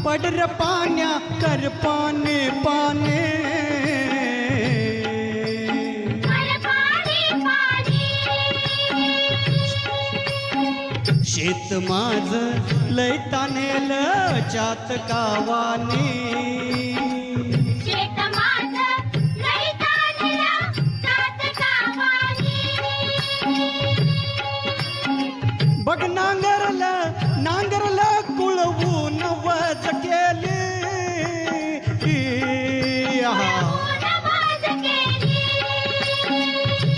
पडर पाण्या कर पाने पाने शेत माझ लय तानेल चातकावाने बघ नांगरला कुळवून वज केले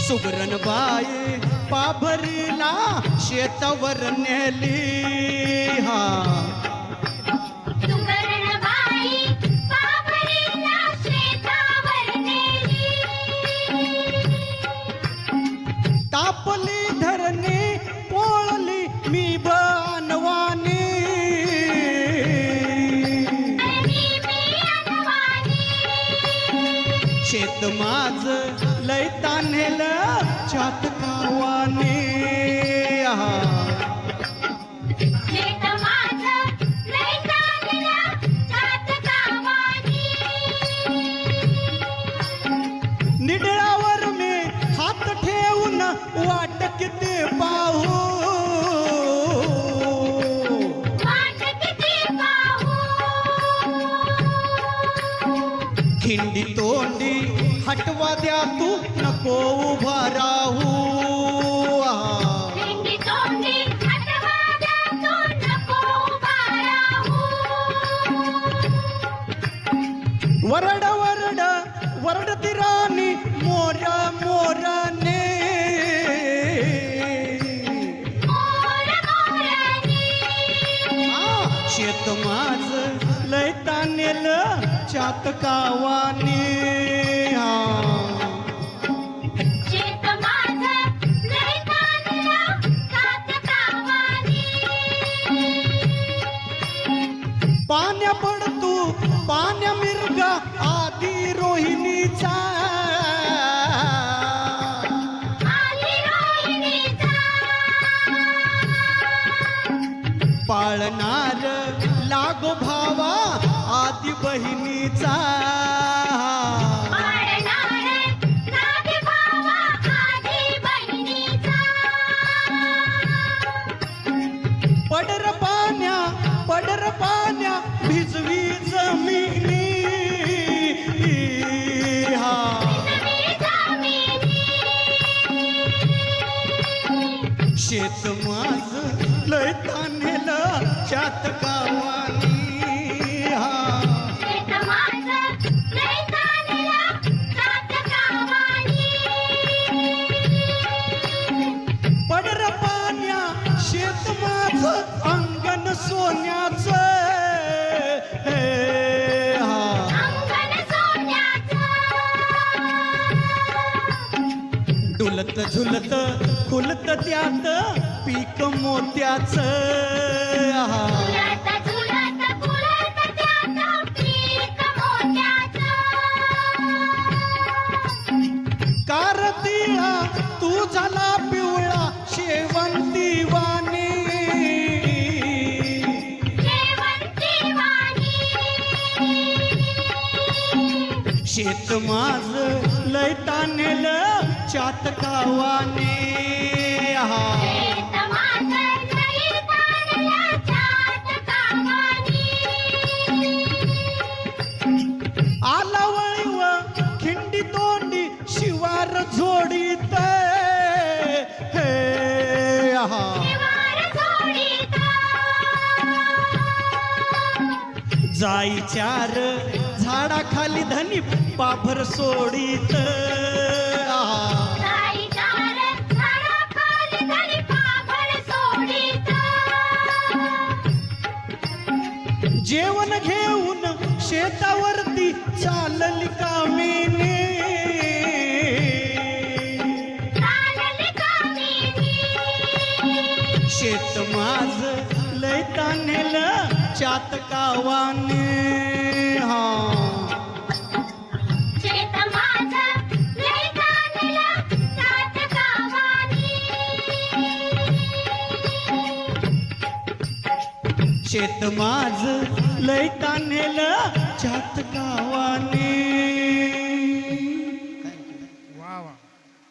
सुगरण बाई पाभरीला शेतावर नेली तापली धरणी पोळली मी बनवानी शेत माझ लय तानेल चातकावाने निडळावर मी हात ठेवून वाट किती पाहू खिंडी तोंडी हटवा द्या तू नको उभा राहू वरड वरड वरडती राणी मोरा मोराने शेत माझ लय तानेल चातकावाने पाण्या पडतू पाण्या मिरगा आधी रोहिणीचा पाळणार लागो भावा आदी बहिणीचा पडर पाण्या भिजवी जमिनी शेत माझ लय तानेल चातकावानी पडर पाण्या शेत माझ अंगण सोन्याचं डुलत झुलत खुलत त्यात पीक मोत्याचं कारतीळा तू झाला पिवळा शेवंती वाणी शेत माझ लय तानेल चातकावाने आला वळीव खिंडी तोंडी शिवार जोडीत जाई चार झाडाखाली धनी पाभर सोडीत जेवण घेऊन शेतावरती चालली कामिनी शेत माझ लय तानेल चातकावाने शेत माझ लय तानेल चात गावाने